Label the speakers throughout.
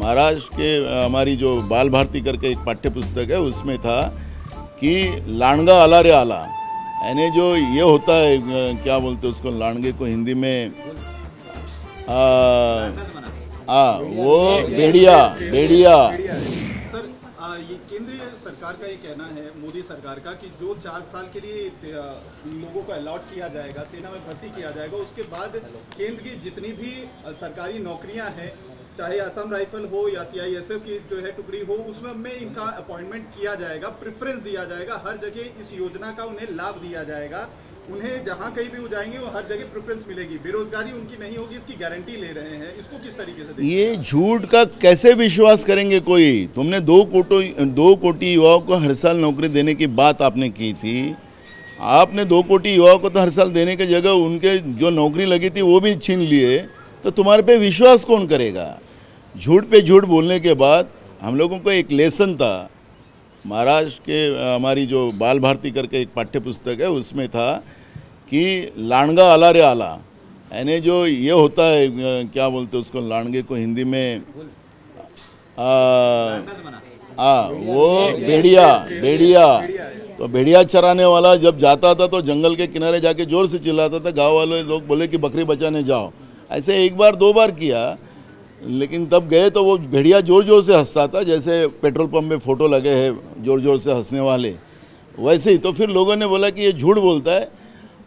Speaker 1: महाराष्ट्र के हमारी जो बाल भारती करके एक पाठ्य पुस्तक है उसमें था कि लांडगा आला रे आला, यानी जो ये होता है क्या बोलते हैं उसको लांडगे को हिंदी में वो भेड़िया।
Speaker 2: सर ये केंद्रीय सरकार का ये कहना है, मोदी सरकार का, कि जो 4 साल के लिए लोगों को अलॉट किया जाएगा, सेना में भर्ती किया जाएगा, उसके बाद केंद्र की जितनी भी सरकारी नौकरियां हैं, चाहे असम राइफल हो या सीआईएसएफ की जो है टुकड़ी हो, उसमें इनका अपॉइंटमेंट किया जाएगा, प्रेफरेंस दिया जाएगा, हर जगह इस योजना का उन्हें लाभ दिया जाएगा। उन्हें जहां कहीं भी वो जाएंगे वो हर जगह प्रेफरेंस मिलेगी, बेरोजगारी उनकी नहीं होगी, इसकी गारंटी ले रहे हैं। इसको किस तरीके से
Speaker 1: ये झूठ का कैसे विश्वास करेंगे कोई? तुमने 2 कोटी युवाओं को हर साल नौकरी देने की बात आपने की थी। आपने 2 कोटी युवाओं को तो हर साल देने की जगह उनके जो नौकरी लगी थी वो भी छीन लिए, तो तुम्हारे पे विश्वास कौन करेगा? झूठ पे झूठ बोलने के बाद हम लोगों को एक लेसन था, महाराष्ट्र के हमारी जो बाल भारती करके एक पाठ्य पुस्तक है उसमें था कि लांडगा आला रे आला, यानी जो ये होता है क्या बोलते हैं उसको लांडगे को हिंदी में वो भेड़िया। तो भेड़िया चराने वाला जब जाता था तो जंगल के किनारे जाके जोर से चिल्लाता था, गांव वाले लोग बोले कि बकरी बचाने जाओ। ऐसे 1 बार 2 बार किया, लेकिन तब गए तो वो भेड़िया जोर जोर से हंसता था, जैसे पेट्रोल पंप में फ़ोटो लगे हैं जोर जोर से हंसने वाले, वैसे ही। तो फिर लोगों ने बोला कि ये झूठ बोलता है।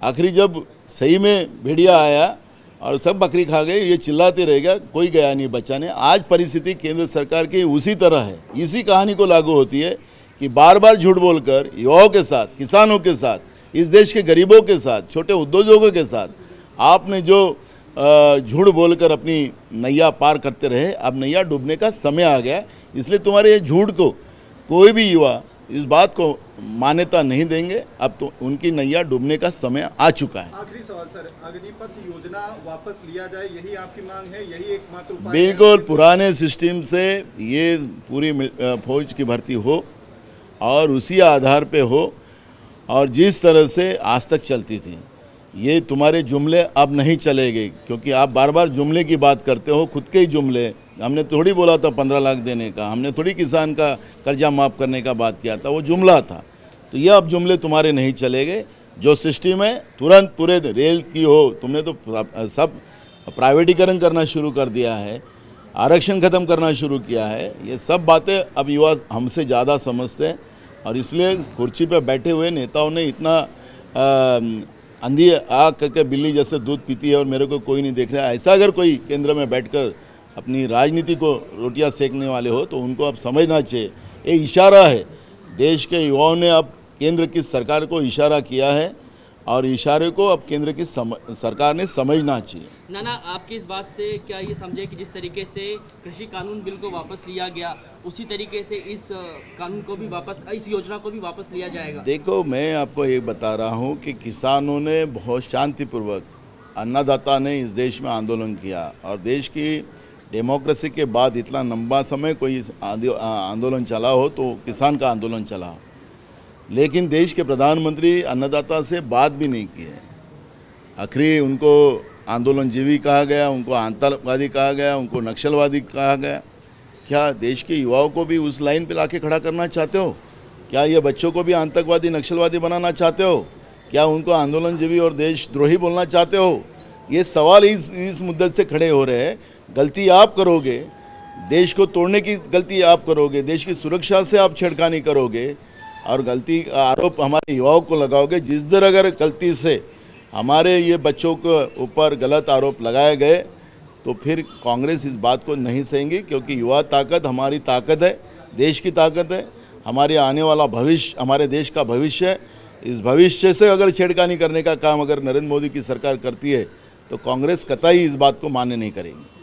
Speaker 1: आखिरी जब सही में भेड़िया आया और सब बकरी खा गए, ये चिल्लाते रह गया, कोई गया नहीं बचाने। आज परिस्थिति केंद्र सरकार की उसी तरह है, इसी कहानी को लागू होती है कि बार बार झूठ बोलकर युवाओं के साथ, किसानों के साथ, इस देश के गरीबों के साथ, छोटे उद्योगों के साथ आपने जो झूठ बोलकर अपनी नैया पार करते रहे, अब नैया डूबने का समय आ गया। इसलिए तुम्हारे ये झूठ को कोई भी युवा इस बात को मान्यता नहीं देंगे। अब तो उनकी नैया डूबने का समय आ चुका है।
Speaker 2: आखिरी सवाल सर, अग्निपथ योजना वापस लिया जाए, यही आपकी मांग है? यही एकमात्र उपाय?
Speaker 1: बिल्कुल, पुराने सिस्टम से ये पूरी फौज की भर्ती हो और उसी आधार पे हो, और जिस तरह से आज तक चलती थी। ये तुम्हारे जुमले अब नहीं चलेंगे, क्योंकि आप बार बार जुमले की बात करते हो, खुद के ही जुमले। हमने थोड़ी बोला था 15 लाख देने का, हमने थोड़ी किसान का कर्जा माफ़ करने का बात किया था, वो जुमला था। तो ये अब जुमले तुम्हारे नहीं चलेंगे। जो सिस्टम है तुरंत पूरे रेल की हो, तुमने तो सब प्राइवेटीकरण करना शुरू कर दिया है, आरक्षण ख़त्म करना शुरू किया है। ये सब बातें अब युवा हमसे ज़्यादा समझते हैं, और इसलिए कुर्सी पर बैठे हुए नेताओं ने इतना अंधी आग करके बिल्ली जैसे दूध पीती है और मेरे को कोई नहीं देख रहा है, ऐसा अगर कोई केंद्र में बैठकर अपनी राजनीति को रोटियां सेकने वाले हो तो उनको अब समझना चाहिए। ये इशारा है, देश के युवाओं ने अब केंद्र की सरकार को इशारा किया है, और इशारे को अब केंद्र की सरकार ने समझना चाहिए।
Speaker 3: नाना, आपकी इस बात से क्या ये समझे कि जिस तरीके से कृषि कानून बिल को वापस लिया गया, उसी तरीके से इस कानून को भी वापस, इस योजना को भी वापस लिया जाएगा?
Speaker 1: देखो, मैं आपको ये बता रहा हूँ कि किसानों ने बहुत शांतिपूर्वक, अन्नदाता ने इस देश में आंदोलन किया, और देश की डेमोक्रेसी के बाद इतना लंबा समय कोई आंदोलन चला हो तो किसान का आंदोलन चला। लेकिन देश के प्रधानमंत्री अन्नदाता से बात भी नहीं की है। आखिरी उनको आंदोलनजीवी कहा गया, उनको आतंकवादी कहा गया, उनको नक्सलवादी कहा गया। क्या देश के युवाओं को भी उस लाइन पे लाके खड़ा करना चाहते हो? क्या ये बच्चों को भी आतंकवादी नक्सलवादी बनाना चाहते हो? क्या उनको आंदोलनजीवी और देशद्रोही बोलना चाहते हो? ये सवाल इस मुद्दे से खड़े हो रहे हैं। गलती आप करोगे, देश को तोड़ने की गलती आप करोगे, देश की सुरक्षा से आप छेड़खानी करोगे, और गलती का आरोप हमारे युवाओं को लगाओगे। जिस तरह अगर गलती से हमारे ये बच्चों के ऊपर गलत आरोप लगाए गए तो फिर कांग्रेस इस बात को नहीं सहेंगी, क्योंकि युवा ताकत हमारी ताकत है, देश की ताकत है, हमारे आने वाला भविष्य, हमारे देश का भविष्य है। इस भविष्य से अगर छेड़खानी करने का काम अगर नरेंद्र मोदी की सरकार करती है तो कांग्रेस कतई इस बात को मान्य नहीं करेगी।